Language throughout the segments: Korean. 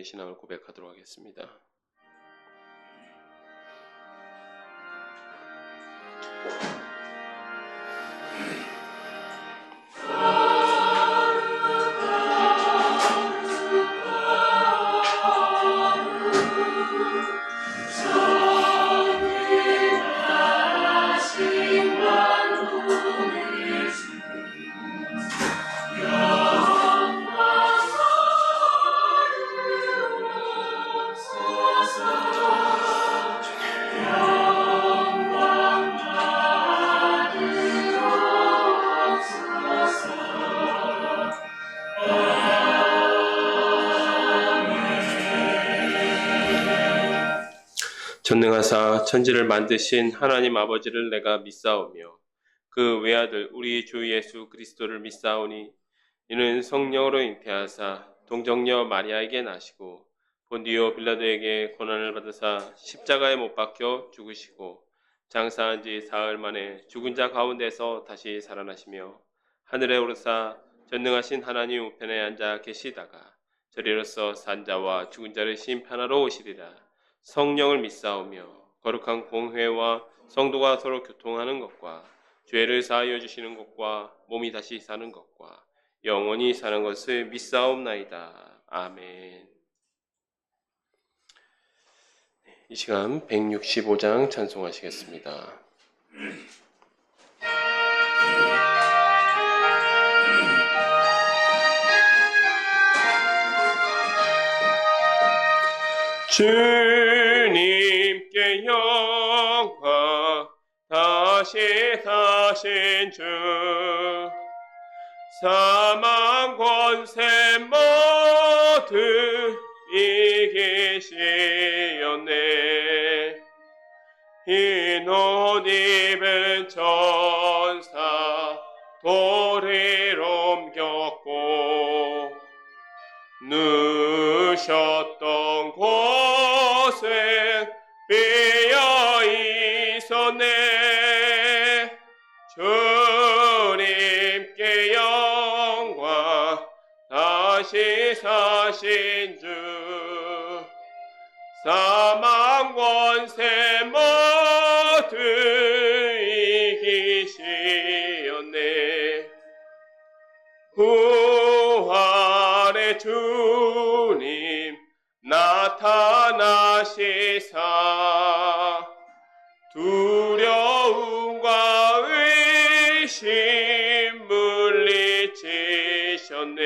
우리의 신앙을 고백하도록 하겠습니다. 전능하사 천지를 만드신 하나님 아버지를 내가 믿사오며 그 외아들 우리 주 예수 그리스도를 믿사오니 이는 성령으로 잉태하사 동정녀 마리아에게 나시고 본디오 빌라도에게 고난을 받으사 십자가에 못 박혀 죽으시고 장사한 지 사흘 만에 죽은 자 가운데서 다시 살아나시며 하늘에 오르사 전능하신 하나님 우편에 앉아 계시다가 저리로서 산자와 죽은 자를 심판하러 오시리라. 성령을 믿사오며 거룩한 공회와 성도가 서로 교통하는 것과 죄를 사하여 주시는 것과 몸이 다시 사는 것과 영원히 사는 것을 믿사옵나이다. 아멘. 이 시간 165장 찬송하시겠습니다. 주님께 영광 다시 사신 주 사망 권세 모두 이기시었네. 흰 옷 입은 천사 도리를 옮겼고 누셨던 곳은 비어 있었네. 주님께 영광 다시 사신 주 사망 권세 모두 이기시었네. 부활의 주님 나타나시사 두려움과 의심 물리치셨네.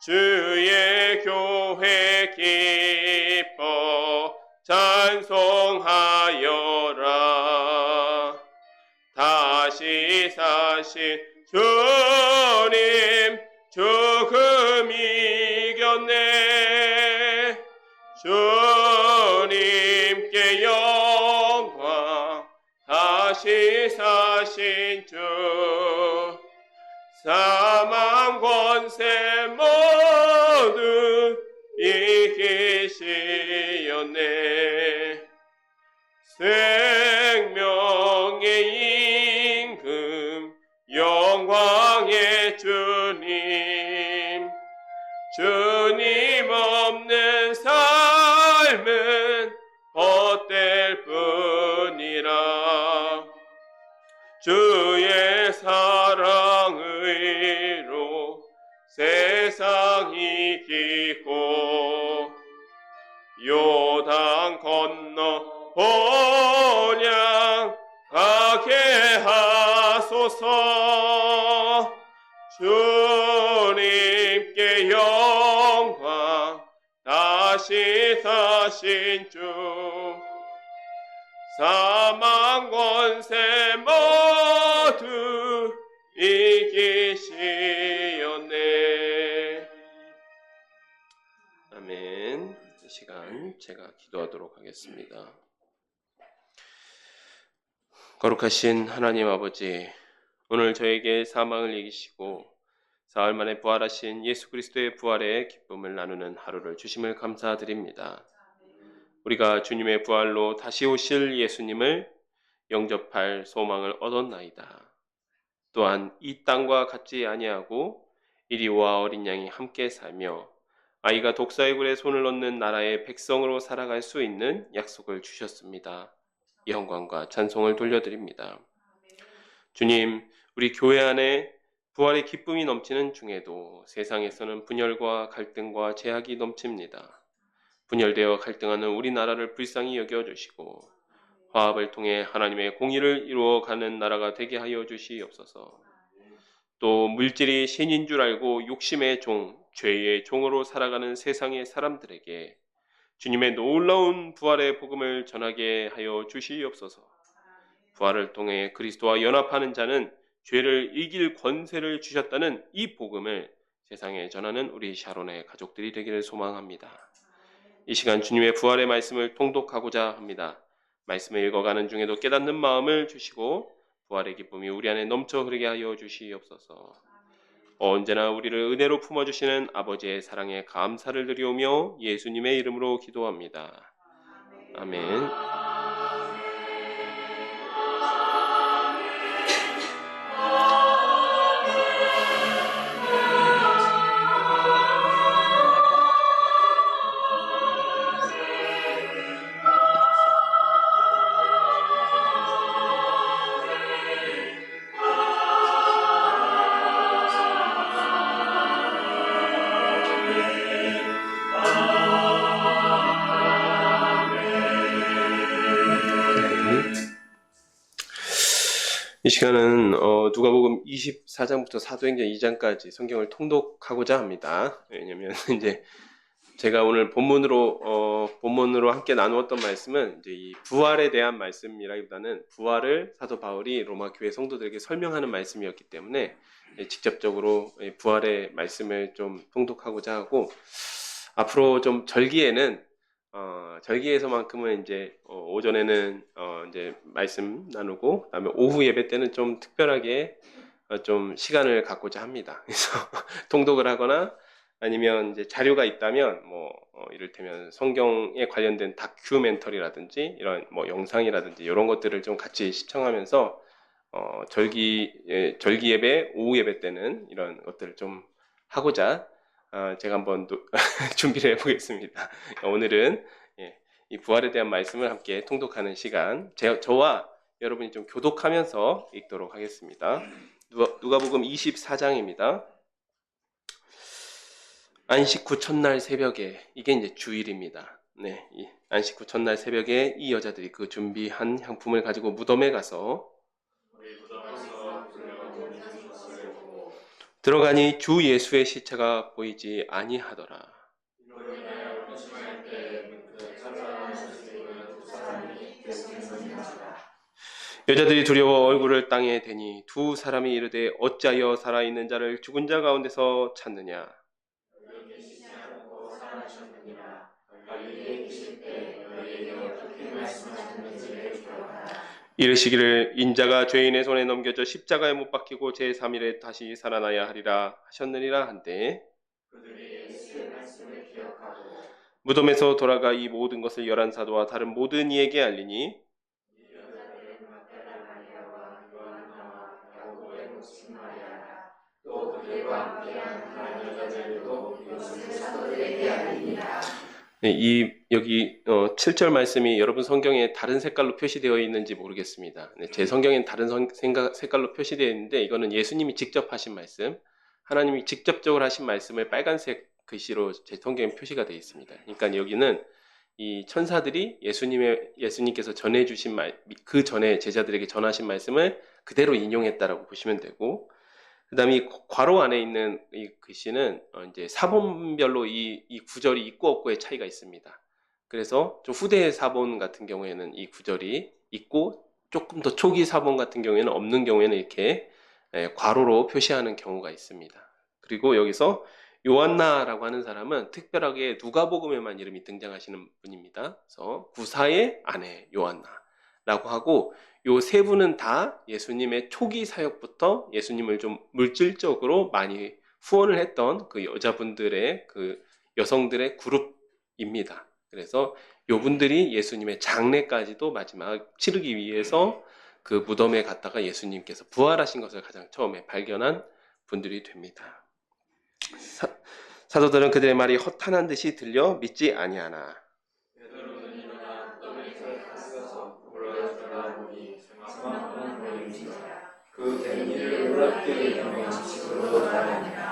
주의 교회 기뻐 찬송하여라. 다시 사신 주님 죽음 이겼네. 주님께 영광 다시 사신 주 사망 권세 모두 이기시었네. 생명의 임금 영광의 주님 주님 없는 삶은 헛될 뿐이라. 주의 사랑의로 세상 이기고 요단 건너 본향 가게 하소서. 주님께 영광 다시 사신 주 사망 권세 모두 이기시었네. 아멘. 이 시간 제가 기도하도록 하겠습니다. 거룩하신 하나님 아버지, 오늘 저에게 사망을 이기시고 사흘 만에 부활하신 예수 그리스도의 부활의 기쁨을 나누는 하루를 주심을 감사드립니다. 우리가 주님의 부활로 다시 오실 예수님을 영접할 소망을 얻었나이다. 또한 이 땅과 같지 아니하고 이리와 어린 양이 함께 살며 아이가 독사의 굴에 손을 넣는 나라의 백성으로 살아갈 수 있는 약속을 주셨습니다. 영광과 찬송을 돌려드립니다. 주님, 우리 교회 안에 부활의 기쁨이 넘치는 중에도 세상에서는 분열과 갈등과 제약이 넘칩니다. 분열되어 갈등하는 우리나라를 불쌍히 여겨주시고 화합을 통해 하나님의 공의를 이루어가는 나라가 되게 하여 주시옵소서. 또 물질이 신인 줄 알고 욕심의 종, 죄의 종으로 살아가는 세상의 사람들에게 주님의 놀라운 부활의 복음을 전하게 하여 주시옵소서. 부활을 통해 그리스도와 연합하는 자는 죄를 이길 권세를 주셨다는 이 복음을 세상에 전하는 우리 샤론의 가족들이 되기를 소망합니다. 이 시간 주님의 부활의 말씀을 통독하고자 합니다. 말씀을 읽어가는 중에도 깨닫는 마음을 주시고 부활의 기쁨이 우리 안에 넘쳐 흐르게 하여 주시옵소서. 언제나 우리를 은혜로 품어주시는 아버지의 사랑에 감사를 드리오며 예수님의 이름으로 기도합니다. 아멘. 이 시간은 누가복음 24장부터 사도행전 2장까지 성경을 통독하고자 합니다. 왜냐면 이제 제가 오늘 본문으로 함께 나누었던 말씀은 이제 이 부활에 대한 말씀이라기보다는 부활을 사도 바울이 로마 교회 성도들에게 설명하는 말씀이었기 때문에 직접적으로 부활의 말씀을 좀 통독하고자 하고, 앞으로 좀 절기에서만큼은 이제 오전에는 이제 말씀 나누고, 그다음에 오후 예배 때는 좀 특별하게 좀 시간을 갖고자 합니다. 그래서 통독을 하거나 아니면 이제 자료가 있다면 이를테면 성경에 관련된 다큐멘터리라든지 이런 영상이라든지 이런 것들을 좀 같이 시청하면서 절기 예배, 오후 예배 때는 이런 것들을 좀 하고자 제가 한번 준비를 해보겠습니다. 오늘은 이 부활에 대한 말씀을 함께 통독하는 시간, 저와 여러분이 좀 교독하면서 읽도록 하겠습니다. 누가복음 24장입니다. 안식 후 첫날 새벽에, 이게 이제 주일입니다. 네, 이 안식 후 첫날 새벽에 이 여자들이 그 준비한 향품을 가지고 무덤에 가서 들어가니 주 예수의 시체가 보이지 아니하더라. 여자들이 두려워 얼굴을 땅에 대니 두 사람이 이르되 어찌하여 살아있는 자를 죽은 자 가운데서 찾느냐? 이르시기를 인자가 죄인의 손에 넘겨져 십자가에 못 박히고 제3일에 다시 살아나야 하리라 하셨느니라 한데, 무덤에서 돌아가 이 모든 것을 11사도와 다른 모든 이에게 알리니 여기 7절 말씀이 여러분 성경에 다른 색깔로 표시되어 있는지 모르겠습니다. 제 성경엔 다른 색깔로 표시되어 있는데, 이거는 예수님이 직접 하신 말씀, 하나님이 직접적으로 하신 말씀을 빨간색 글씨로 제 성경에 표시가 되어 있습니다. 그러니까 여기는 이 천사들이 예수님께서 전해주신 그 전에 제자들에게 전하신 말씀을 그대로 인용했다라고 보시면 되고, 그 다음에 이 괄호 안에 있는 이 글씨는 이제 사본별로 이 구절이 있고 없고의 차이가 있습니다. 그래서 좀 후대 사본 같은 경우에는 이 구절이 있고, 조금 더 초기 사본 같은 경우에는 없는 경우에는 이렇게 괄호로 표시하는 경우가 있습니다. 그리고 여기서 요한나라고 하는 사람은 특별하게 누가복음에만 이름이 등장하시는 분입니다. 그래서 구사의 아내 요한나라고 하고, 요 세 분은 다 예수님의 초기 사역부터 예수님을 좀 물질적으로 많이 후원을 했던 그 여자분들의, 그 여성들의 그룹입니다. 그래서 요 분들이 예수님의 장례까지도 마지막 치르기 위해서 그 무덤에 갔다가 예수님께서 부활하신 것을 가장 처음에 발견한 분들이 됩니다. 사도들은 그들의 말이 허탄한 듯이 들려 믿지 아니하나. 베드로는 일어나 떠밀에 가서 물어 들어가보니 사망하는 모임이니라. 그 뱀이를 놀랍게 여겨 집으로 돌아가니라.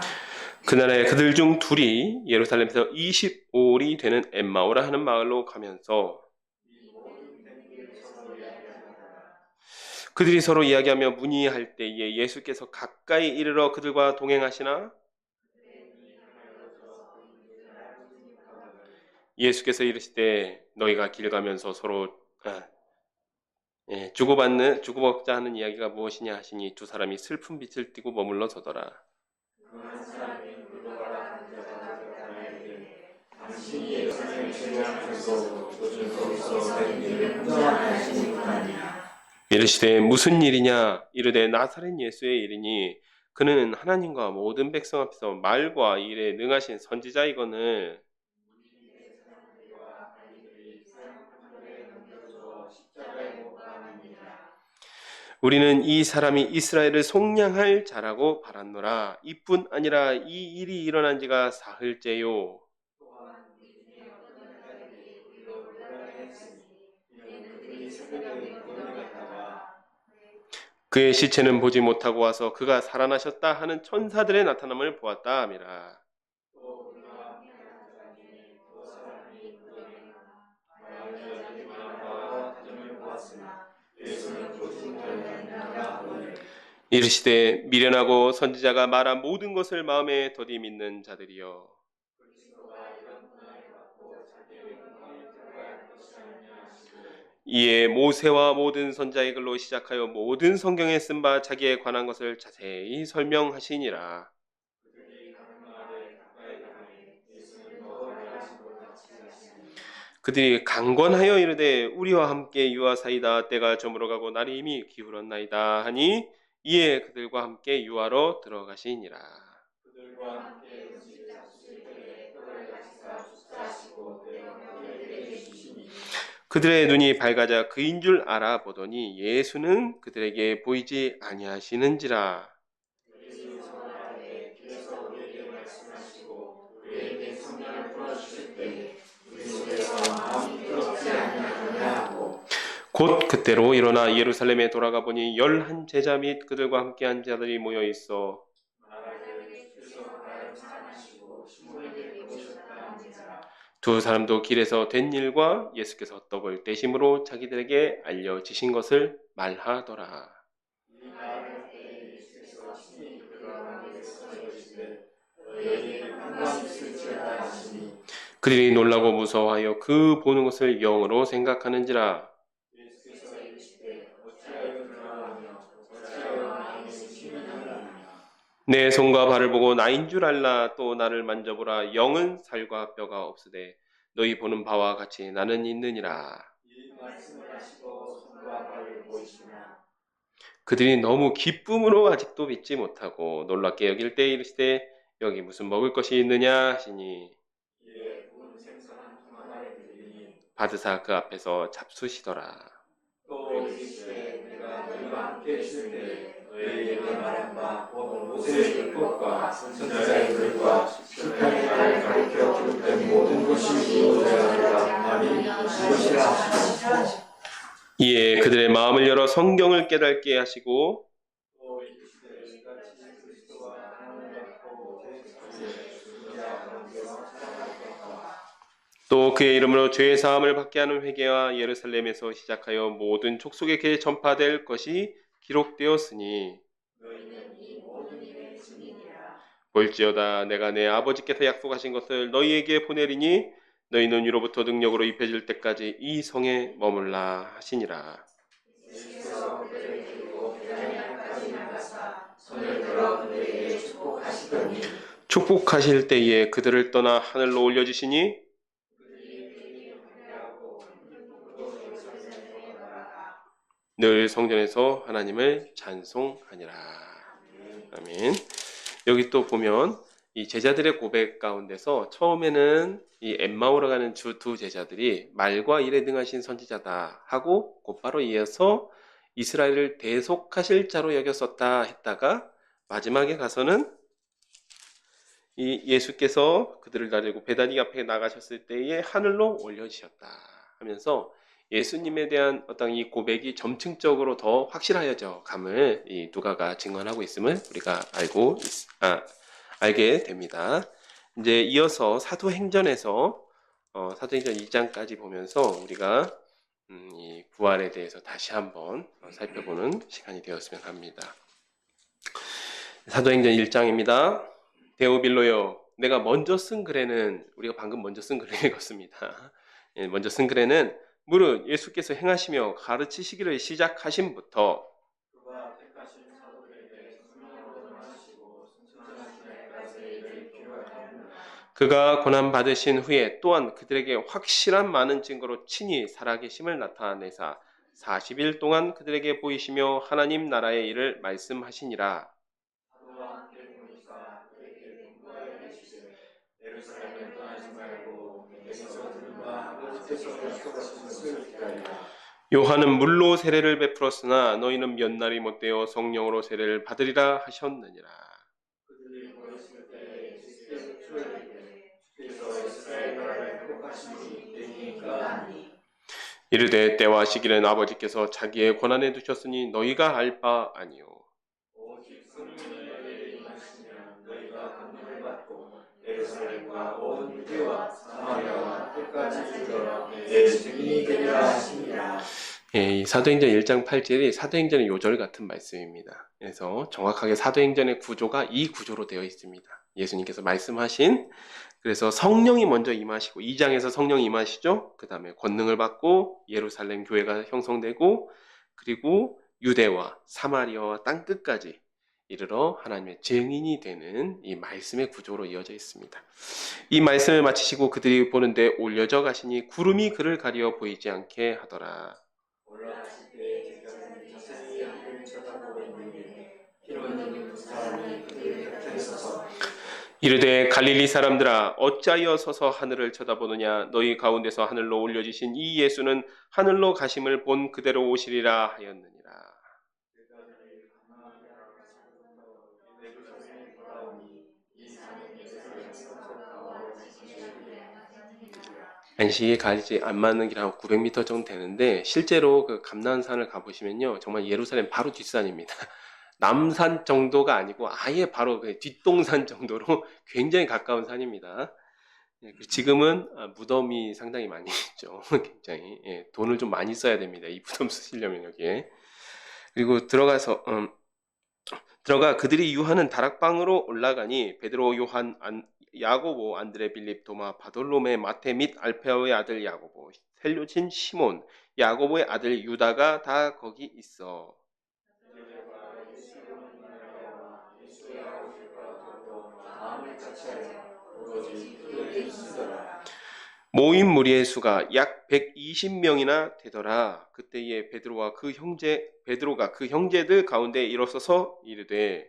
그날에 그들 중 둘이 예루살렘에서 25올이 되는 엠마오라 하는 마을로 가면서 그들이 서로 이야기하며 문의할 때에 예수께서 가까이 이르러 그들과 동행하시나 예수께서 이르시되 너희가 길 가면서 서로 주고받자 하는 이야기가 무엇이냐 하시니 두 사람이 슬픈 빛을 띠고 머물러 서더라. 한 사람이 물러가라 당신이 예수님을 제외하면서 요즘 거기서 된 일을 혼자 하시니 아니냐. 이르시되 무슨 일이냐 이르되 나사렛 예수의 일이니 그는 하나님과 모든 백성 앞에서 말과 일에 능하신 선지자이거늘 우리는 이 사람이 이스라엘을 속량할 자라고 바랐노라. 이뿐 아니라 이 일이 일어난 지가 사흘째요. 그의 시체는 보지 못하고 와서 그가 살아나셨다 하는 천사들의 나타남을 보았다 함이라. 이르시되 미련하고 선지자가 말한 모든 것을 마음에 더디 믿는 자들이여 이에 모세와 모든 선지자의 글로 시작하여 모든 성경에 쓴 바 자기에 관한 것을 자세히 설명하시니라. 그들이 강권하여 이르되 우리와 함께 유하사이다 때가 저물어가고 날이 이미 기울었나이다 하니 이에 그들과 함께 유하로 들어가시니라. 그들의 눈이 밝아져 그인 줄 알아보더니 예수는 그들에게 보이지 아니하시는지라. 곧 그때로 일어나 예루살렘에 돌아가 보니 11 제자 및 그들과 함께한 자들이 모여 있어 두 사람도 길에서 된 일과 예수께서 떡을 떼심으로 자기들에게 알려지신 것을 말하더라. 그들이 놀라고 무서워하여 그 보는 것을 영으로 생각하는지라. 내 손과 발을 보고 나인 줄 알라. 또 나를 만져보라. 영은 살과 뼈가 없으되 너희 보는 바와 같이 나는 있느니라. 그들이 너무 기쁨으로 아직도 믿지 못하고 놀랍게 여길 때 이르시되 여기 무슨 먹을 것이 있느냐 하시니 받으사 그 앞에서 잡수시더라. 또 이르시되 내가 너희와 함께 있을 때 너희에게 말한 바 모세의 율법과 선지자의 글과 시편의 말을 가르쳐 기록된 모든 것이 이루어져야 하리라. 이것이라 하시고 이에 그들의 마음을 열어 성경을 깨닫게 하시고 또 그의 이름으로 죄의 사함을 받게 하는 회개와 예루살렘에서 시작하여 모든 족속에게 전파될 것이 기록되었으니 볼지어다 내가 내 아버지께서 약속하신 것을 너희에게 보내리니 너희는 위로부터 능력으로 입혀질 때까지 이 성에 머물라 하시니라. 축복하실 때에 그들을 떠나 하늘로 올려주시니 늘 성전에서 하나님을 찬송하니라. 아멘. 여기 또 보면 이 제자들의 고백 가운데서 처음에는 이 엠마오로 가는 두 제자들이 말과 일에 능하신 선지자다 하고 곧바로 이어서 이스라엘을 대속하실 자로 여겼었다 했다가 마지막에 가서는 이 예수께서 그들을 가지고 베다니 앞에 나가셨을 때에 하늘로 올려지셨다 하면서 예수님에 대한 어떤 이 고백이 점층적으로 더 확실하여져 감을 이 누가가 증언하고 있음을 우리가 알게 됩니다. 이제 이어서 사도행전에서 사도행전 2장까지 보면서 우리가 이 부활에 대해서 다시 한번 살펴보는 시간이 되었으면 합니다. 사도행전 1장입니다. 데오빌로여, 내가 먼저 쓴 글에는, 우리가 방금 먼저 쓴 글을 읽었습니다. 먼저 쓴 글에는 무릇 예수께서 행하시며 가르치시기를 시작하심부터 그가 택하신 사도들에게 성령으로 말하시고 승천하신 날까지 일을 필요하였느니라. 그가 고난받으신 후에 또한 그들에게 확실한 많은 증거로 친히 살아계심을 나타내사 40일 동안 그들에게 보이시며 하나님 나라의 일을 말씀하시니라. 사도와 함께 보니까 그에게 분부하여 이르시되 예루살렘을 떠나지 말고 에서 들은 바 아버지께서 약속하신 것을 기다리라. 요한은 물로 세례를 베풀었으나 너희는 몇 날이 못되어 성령으로 세례를 받으리라 하셨느니라. 그들이 모였을 때 예수께서 이르되 주께서 이스라엘 나라를 회복하시니 때이니까 하니 이르되 때와 시기는 아버지께서 자기의 권한에 두셨으니 너희가 알 바 아니요. 오직 성령이 너희에게 임하시면 너희가 권능을 받고 예루살렘과 온 유대와 사마리아와 끝까지 이르러 내 증인이 되리라 하시니라. 이 사도행전 1장 8절이 사도행전의 요절 같은 말씀입니다. 그래서 정확하게 사도행전의 구조가 이 구조로 되어 있습니다. 예수님께서 말씀하신, 그래서 성령이 먼저 임하시고 2장에서 성령이 임하시죠. 그 다음에 권능을 받고 예루살렘 교회가 형성되고 그리고 유대와 사마리아와 땅끝까지 이르러 하나님의 증인이 되는 이 말씀의 구조로 이어져 있습니다. 이 말씀을 마치시고 그들이 보는데 올려져 가시니 구름이 그를 가리어 보이지 않게 하더라. 올라가실 때 제자들이 자세히 하늘을 쳐다보고 있는데 히로님 두 사람이 그들 곁에 서서 이르되 갈릴리 사람들아 어찌하여 서서 하늘을 쳐다보느냐 너희 가운데서 하늘로 올려지신 이 예수는 하늘로 가심을 본 그대로 오시리라 하였느니라. 제자들이 가나안에 나가서 예루살렘에 돌아오니 이 산은 예루살렘에서 가까워 지시기에 안식이 가지 안 맞는 길 한 900m 정도 되는데 실제로 그 감난산을 가보시면요 정말 예루살렘 바로 뒷산입니다. 남산 정도가 아니고 아예 바로 그 뒷동산 정도로 굉장히 가까운 산입니다. 지금은 무덤이 상당히 많이 있죠. 굉장히 돈을 좀 많이 써야 됩니다. 이 무덤 쓰시려면 여기에. 그리고 들어가 그들이 유하는 다락방으로 올라가니 베드로, 요한, 야고보, 안드레, 빌립, 도마, 바돌로메, 마테 및 알페오의 아들 야고보, 셀료친 시몬, 야고보의 아들 유다가 다 거기 있어. 모인 무리의 수가 약 120명이나 되더라. 그때에 베드로가 그 형제들 가운데 일어서서 이르되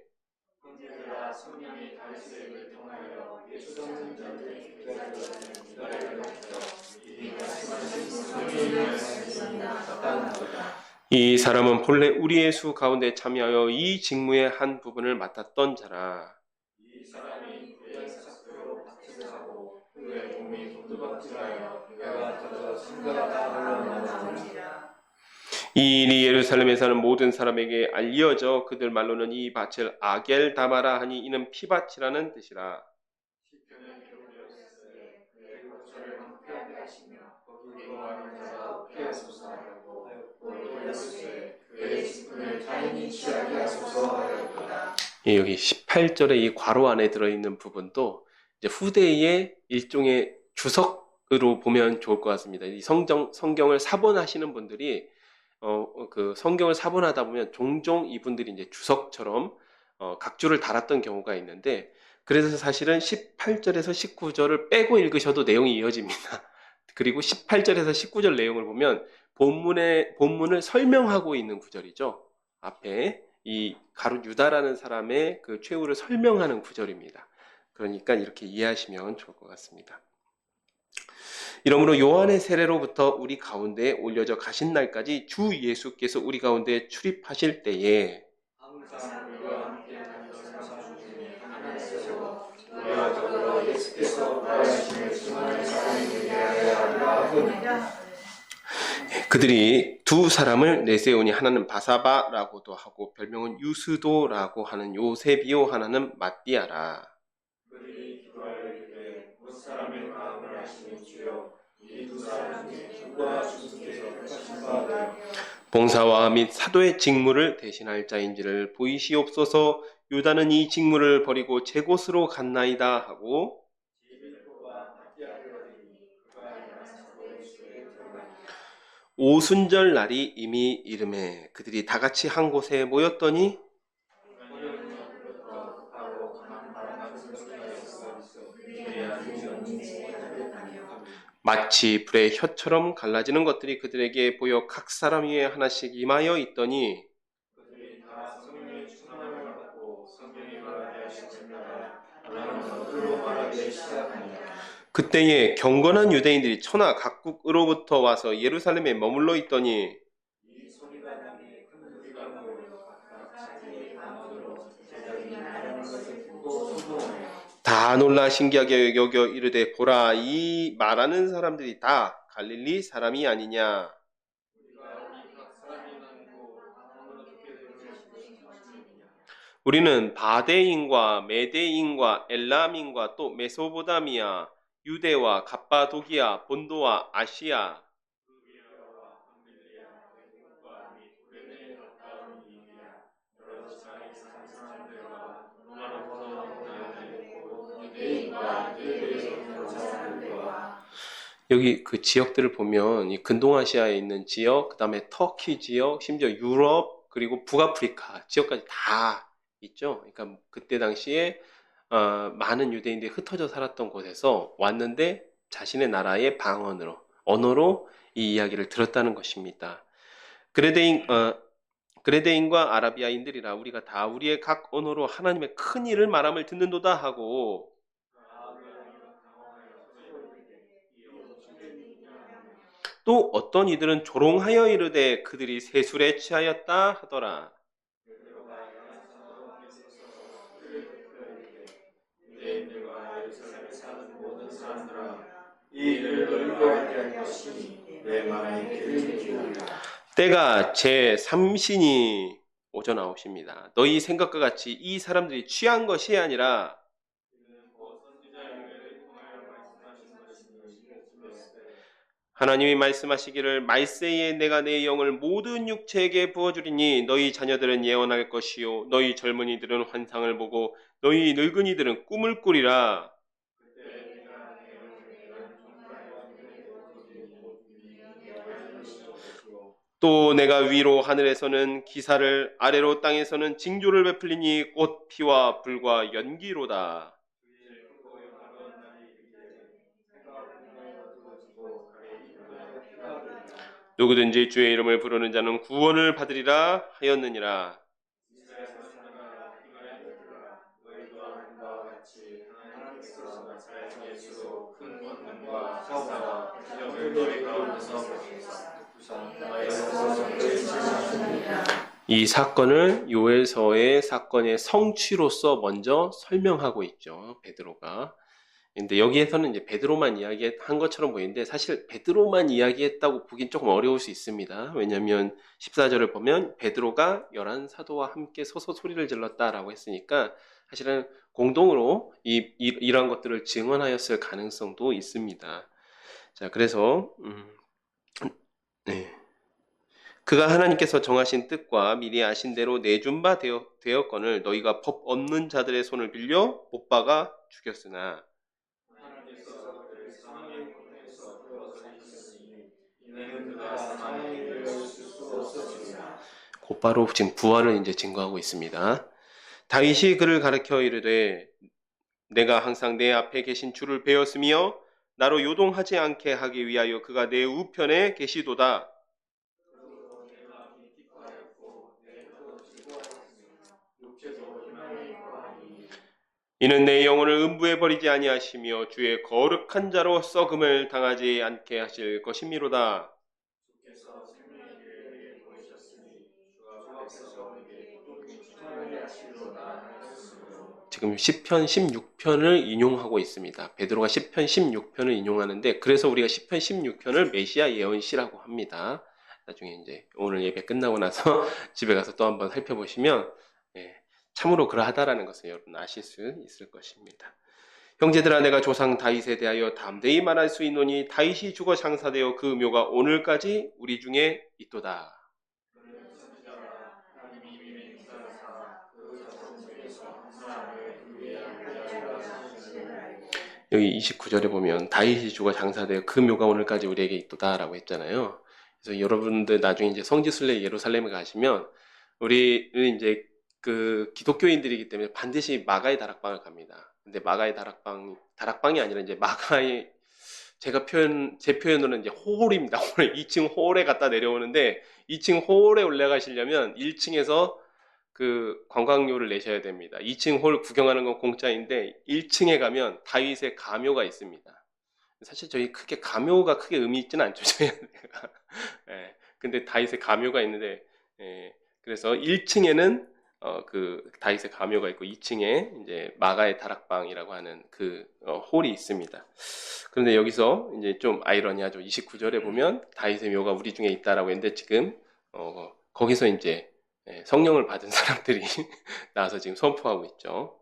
형제들아 성령이 다윗을 통하여 예수 전자들의 기다렸던 기다림을 멈춰 이 말씀하신 성령의 말씀이 마땅하도다. 이 사람은 본래 우리의 수 가운데 참여하여 이 직무의 한 부분을 맡았던 자라. 이 사람이 그의 사적으로 박제를 하고 그의 몸이 곤두박질하여 그가 터져 성가가 흘러나오니라. 이 일이 예루살렘에 사는 모든 사람에게 알려져 그들 말로는 이 밭을 아겔다마라 하니 이는 피밭이라는 뜻이라. 시편에 기록되었으되 그의 거처를 황폐하게 하시며 거기 거하는 자가 없게 하소서 하였고 또 이르시되 그의 직분을 타인이 취하게 하소서 하였도다. 여기 18절의 이 괄호 안에 들어있는 부분도 이제 후대의 일종의 주석으로 보면 좋을 것 같습니다. 이 성경을 사본하시는 분들이 그 성경을 사본하다 보면 종종 이분들이 이제 주석처럼 각주를 달았던 경우가 있는데 그래서 사실은 18절에서 19절을 빼고 읽으셔도 내용이 이어집니다. 그리고 18절에서 19절 내용을 보면 본문을 설명하고 있는 구절이죠. 앞에 이 가룟 유다라는 사람의 그 최후를 설명하는 구절입니다. 그러니까 이렇게 이해하시면 좋을 것 같습니다. 이러므로 요한의 세례로부터 우리 가운데 올려져 가신 날까지 주 예수께서 우리 가운데 출입하실 때에 항상 우리와 함께 다니던 사람 중에 하나를 세워 우리와 주께서 구하심을 증언하는 자에게 대하여 하리라 하거니 그들이 두 사람을 내세우니 하나는 바사바라고도 하고 별명은 유스도라고 하는 요세비요, 하나는 마띠아라. 그들이 기도하여 이르되 못 사람의 마음을 아시는 주여 이 두 사람 중에 누가 주께서 택하신 바 되어 봉사와 및 사도의 직무를 대신할 자인지를 보이시옵소서. 유다는 이 직무를 버리고 제 곳으로 갔나이다 하고 디빌보와 마띠아를 얻으니 그가 일한 사도의 수에 들어가니 오순절 날이 이미 이름에 그들이 다 같이 한 곳에 모였더니 저녁부터 급하고 강한 바람 같은 소리가 있어 그들이 아주 정신에 가득하며 마치 불의 혀처럼 갈라지는 것들이 그들에게 보여 각 사람 위에 하나씩 임하여 있더니 그들이 다 성령의 충만함을 받고 성경에 말하게 하신 자마다 하나님 너희로 말하기 시작하니라. 그때에 경건한 유대인들이 천하 각국으로부터 와서 예루살렘에 머물러 있더니 이 소리가 나니 큰 무리가 모여 각각 자기의 방언으로 제자들이 말하는 것을 듣고 소동하여 다 놀라 신기하게 여겨 이르되 보라, 이 말하는 사람들이 다 갈릴리 사람이 아니냐. 우리가 각 사람이 나누고 방언으로 듣게 되는 것이 무엇이냐. 우리는 바데인과 메데인과 엘람인과 또 메소보다미아, 유대와 갑바도기아, 본도와 아시아, 그리아와 함밀리아 외국과 및 우레네에 가까운 이리야 여러 지방에 사는 사람들과 로마로부터 오는 곧 유대인과 유대인에서 온 사람들과 여기 그 지역들을 보면 이 근동아시아에 있는 지역, 그 다음에 터키 지역, 심지어 유럽, 그리고 북아프리카 지역까지 다 있죠. 그러니까 그때 당시에 많은 유대인들이 흩어져 살았던 곳에서 왔는데 자신의 나라의 방언으로, 언어로 이 이야기를 들었다는 것입니다. 그레데인과 아라비아인들이라 우리가 다 우리의 각 언어로 하나님의 큰 일을 말함을 듣는도다 하고 또 어떤 이들은 조롱하여 이르되 그들이 세술에 취하였다 하더라. 유대인들과 예루살렘에 사는 모든 사람들아 이 일을 너희가 알게 할 것이니 내 말이 들리리라. 때가 제 3신이 오전 나오십니다. 너희 생각과 같이 이 사람들이 취한 것이 아니라 하나님이 말씀하시기를 말세에 내가 내 영을 모든 육체에게 부어주리니 너희 자녀들은 예언할 것이요 너희 젊은이들은 환상을 보고 너희 늙은이들은 꿈을 꾸리라. 또 내가 위로 하늘에서는 기사를 아래로 땅에서는 징조를 베풀리니 꽃 피와 불과 연기로다. 누구든지 주의 이름을 부르는 자는 구원을 받으리라 하였느니라. 이 사건을 요엘서의 사건의 성취로서 먼저 설명하고 있죠, 베드로가. 근데 여기에서는 이제 베드로만 이야기한 것처럼 보이는데 사실 베드로만 이야기했다고 보긴 조금 어려울 수 있습니다. 왜냐하면 14절을 보면 베드로가 11사도와 함께 서서 소리를 질렀다라고 했으니까 사실은 공동으로 이러한 것들을 증언하였을 가능성도 있습니다. 자, 그래서 네. 그가 하나님께서 정하신 뜻과 미리 아신 대로 내준 바 되었거늘 너희가 법 없는 자들의 손을 빌려 못 박아 죽였으나 곧바로 지금 부활을 이제 증거하고 있습니다. 다윗이 그를 가르쳐 이르되 내가 항상 내 앞에 계신 주를 배웠으며 나로 요동하지 않게 하기 위하여 그가 내 우편에 계시도다. 이는 내 영혼을 음부에 버리지 아니하시며 주의 거룩한 자로 썩음을 당하지 않게 하실 것이미로다. 지금 시편 16편을 인용하고 있습니다. 베드로가 시편 16편을 인용하는데 그래서 우리가 시편 16편을 메시아 예언시라고 합니다. 나중에 이제 오늘 예배 끝나고 나서 집에 가서 또 한번 살펴보시면 참으로 그러하다라는 것을 여러분 아실 수 있을 것입니다. 형제들아 내가 조상 다윗에 대하여 담대히 말할 수 있노니 다윗이 죽어 장사되어 그 묘가 오늘까지 우리 중에 있도다. 여기 29절에 보면 다윗이 죽어 장사되어 그 묘가 오늘까지 우리에게 있도다라고 했잖아요. 그래서 여러분들 나중에 이제 성지순례 예루살렘에 가시면 우리는 이제 그 기독교인들이기 때문에 반드시 마가의 다락방을 갑니다. 근데 마가의 다락방이 아니라 이제 마가의 제 표현으로는 이제 홀입니다. 홀, 2층 홀에 갔다 내려오는데 2층 홀에 올라가시려면 1층에서 그 관광료를 내셔야 됩니다. 2층 홀 구경하는 건 공짜인데 1층에 가면 다윗의 가묘가 있습니다. 사실 저희 가묘가 크게 의미 있지는 않죠. 저희가. 예, 근데 다윗의 가묘가 있는데 그래서 1층에는 그 다윗의 가묘가 있고 2층에 이제 마가의 다락방이라고 하는 그 홀이 있습니다. 그런데 여기서 이제 좀 아이러니하죠. 29절에 보면 다윗의 묘가 우리 중에 있다라고 했는데 지금 거기서 이제 성령을 받은 사람들이 나와서 지금 선포하고 있죠.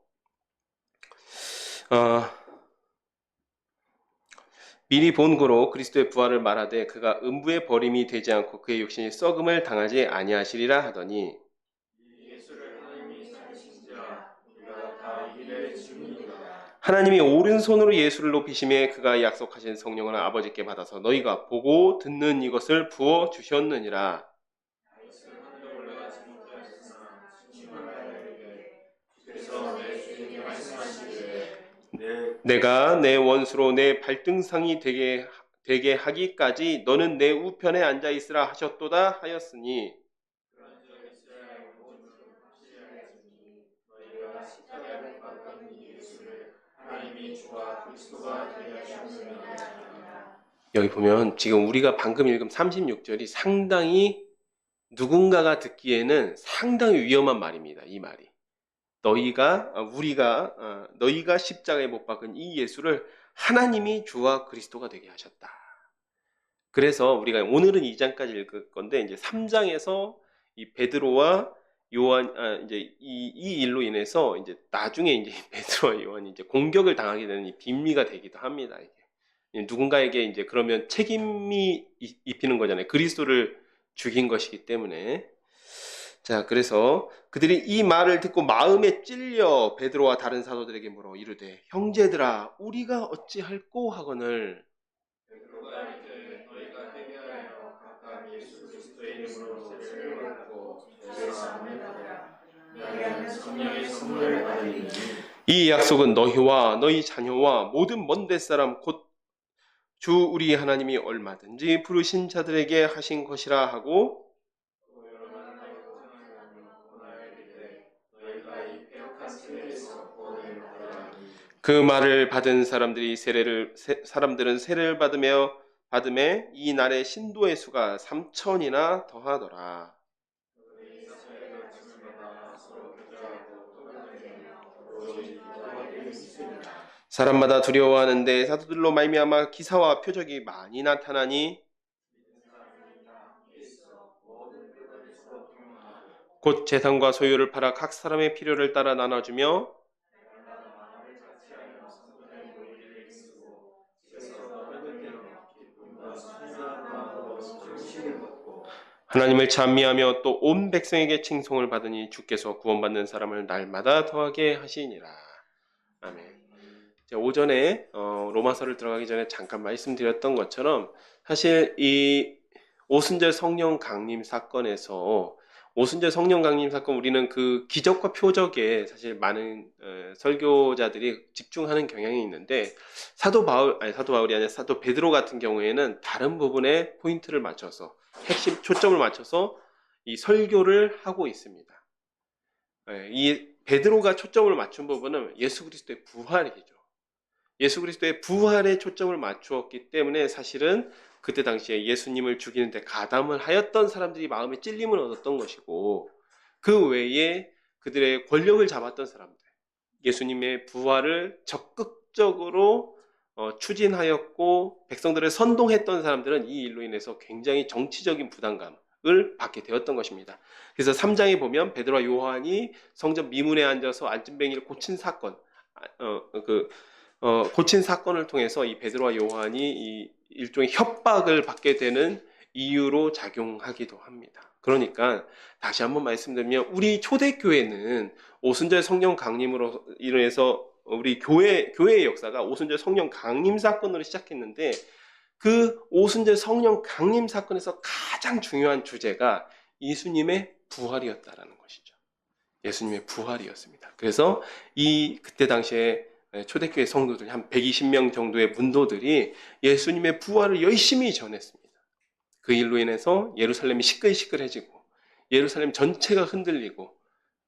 미리 본고로 그리스도의 부활을 말하되 그가 음부의 버림이 되지 않고 그의 육신이 썩음을 당하지 아니하시리라 하더니 하나님이 오른손으로 예수를 높이심에 그가 약속하신 성령을 아버지께 받아서 너희가 보고 듣는 이것을 부어 주셨느니라. 내가 내 원수로 내 발등상이 되게 하기까지 너는 내 우편에 앉아 있으라 하셨도다 하였으니 여기 보면 지금 우리가 방금 읽은 36절이 상당히 누군가가 듣기에는 상당히 위험한 말입니다. 이 말이. 너희가 십자가에 못 박은 이 예수를 하나님이 주와 그리스도가 되게 하셨다. 그래서 우리가 오늘은 2장까지 읽을 건데 이제 3장에서 이 베드로와 요한 이제 이 일로 인해서 이제 나중에 이제 베드로와 요한이 이제 공격을 당하게 되는 이 빈미가 되기도 합니다. 이게. 누군가에게 이제 그러면 책임이 입히는 거잖아요. 그리스도를 죽인 것이기 때문에. 자, 그래서 그들이 이 말을 듣고 마음에 찔려 베드로와 다른 사도들에게 물어 이르되 형제들아 우리가 어찌할꼬 하거늘 베드로가 이르되 너희가 회개하여 각각 예수 그리스도의 이름으로 세례를 받고 죄에서 사함을 받으라. 너희는 성령의 선물을 받으리니 이 약속은 너희와 너희 자녀와 모든 먼 데사람 곧 주 우리 하나님이 얼마든지 부르신 자들에게 하신 것이라 하고 그 말을 받은 사람들은 세례를 받음에 이 날에 신도의 수가 3,000이나 더하더라. 사람마다 두려워하는데 사도들로 말미암아 기사와 표적이 많이 나타나니 곧 재산과 소유를 팔아 각 사람의 필요를 따라 나눠주며 하나님을 찬미하며 또 온 백성에게 칭송을 받으니 주께서 구원받는 사람을 날마다 더하게 하시니라. 아멘. 오전에 로마서를 들어가기 전에 잠깐 말씀드렸던 것처럼 사실 이 오순절 성령 강림 사건에서 우리는 그 기적과 표적에 사실 많은 설교자들이 집중하는 경향이 있는데 사도 베드로 같은 경우에는 다른 부분에 포인트를 맞춰서 초점을 맞춰서 이 설교를 하고 있습니다. 이 베드로가 초점을 맞춘 부분은 예수 그리스도의 부활이죠. 예수 그리스도의 부활에 초점을 맞추었기 때문에 사실은 그때 당시에 예수님을 죽이는데 가담을 하였던 사람들이 마음에 찔림을 얻었던 것이고 그 외에 그들의 권력을 잡았던 사람들 예수님의 부활을 적극적으로 추진하였고 백성들을 선동했던 사람들은 이 일로 인해서 굉장히 정치적인 부담감을 받게 되었던 것입니다. 그래서 3장에 보면 베드로와 요한이 성전 미문에 앉아서 안진뱅이를 고친 사건, 고친 사건을 통해서 이 베드로와 요한이 이 일종의 협박을 받게 되는 이유로 작용하기도 합니다. 그러니까 다시 한번 말씀드리면 우리 초대교회는 오순절 성령 강림으로 인해서 우리 교회의 역사가 오순절 성령 강림 사건으로 시작했는데 그 오순절 성령 강림 사건에서 가장 중요한 주제가 예수님의 부활이었다라는 것이죠. 예수님의 부활이었습니다. 그래서 그때 당시에 초대교회 성도들 한 120명 정도의 문도들이 예수님의 부활을 열심히 전했습니다. 그 일로 인해서 예루살렘이 시끌시끌해지고 예루살렘 전체가 흔들리고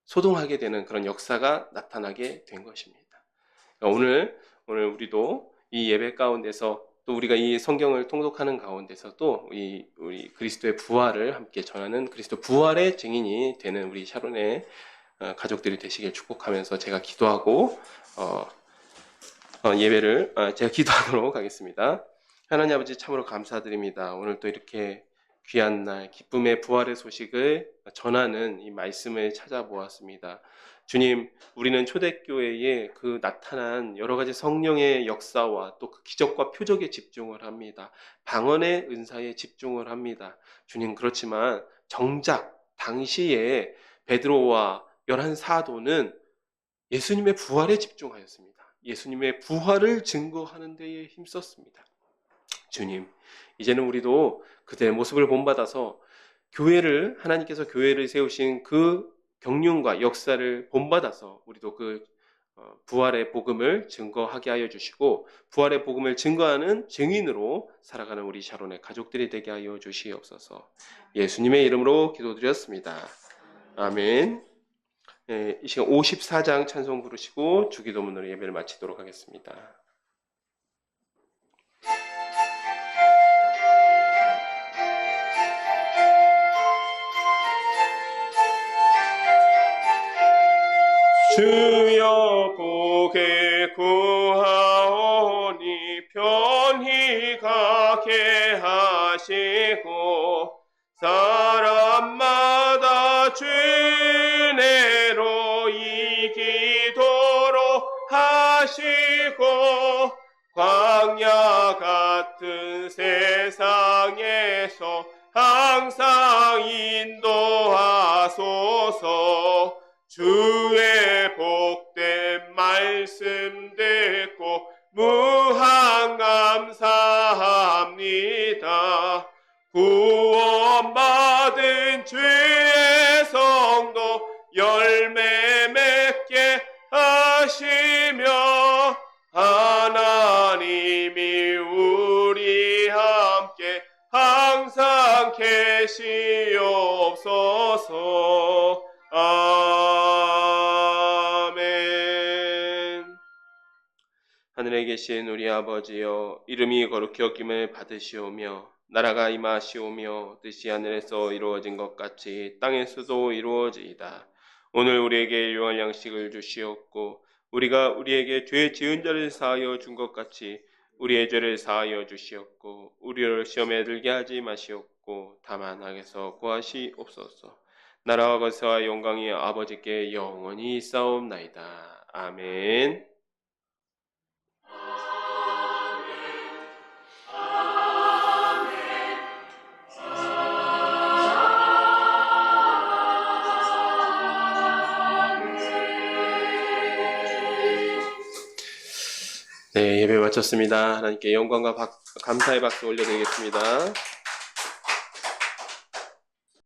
소동하게 되는 그런 역사가 나타나게 된 것입니다. 오늘 우리도 이 예배 가운데서 또 우리가 이 성경을 통독하는 가운데서도 우리 그리스도의 부활을 함께 전하는 그리스도 부활의 증인이 되는 우리 샤론의 가족들이 되시길 축복하면서 제가 기도하고 제가 기도하도록 하겠습니다. 하나님 아버지 참으로 감사드립니다. 오늘 또 이렇게 귀한 날 기쁨의 부활의 소식을 전하는 이 말씀을 찾아보았습니다. 주님, 우리는 초대교회에 그 나타난 여러 가지 성령의 역사와 또 그 기적과 표적에 집중을 합니다. 방언의 은사에 집중을 합니다. 주님, 그렇지만 정작 당시에 베드로와 11 사도는 예수님의 부활에 집중하였습니다. 예수님의 부활을 증거하는 데에 힘썼습니다. 주님, 이제는 우리도 그들의 모습을 본받아서 하나님께서 교회를 세우신 그 경륜과 역사를 본받아서 우리도 그 부활의 복음을 증거하게 하여 주시고 부활의 복음을 증거하는 증인으로 살아가는 우리 샤론의 가족들이 되게 하여 주시옵소서. 예수님의 이름으로 기도드렸습니다. 아멘. 이 시간 54장 찬송 부르시고 주기도문으로 예배를 마치도록 하겠습니다. 주여 복을 구하오니 편히 가게 하시고 사람마다 주 은혜로 이기도록 하시고 광야 같은 세상에서 항상 인도하소서. 주의 복된 말씀 듣고 무한 감사합니다. 구원받은 주의 성도 열매 맺게 하시며 하나님이 우리 함께 항상 계시옵소서. 아멘. 하늘에 계신 우리 아버지여, 이름이 거룩히 여김을 받으시오며 나라가 임하시오며 뜻이 하늘에서 이루어진 것 같이 땅에서도 이루어지이다. 오늘 우리에게 일용할 양식을 주시옵고 우리가 우리에게 죄 지은 자를 사하여 준 것 같이 우리의 죄를 사하여 주시옵고 우리를 시험에 들게 하지 마시옵고 다만 악에서 구하시옵소서. 나라와 권세와 영광이 아버지께 영원히 있사옵나이다. 아멘. 네, 예배 마쳤습니다. 하나님께 영광과 감사의 박수 올려드리겠습니다.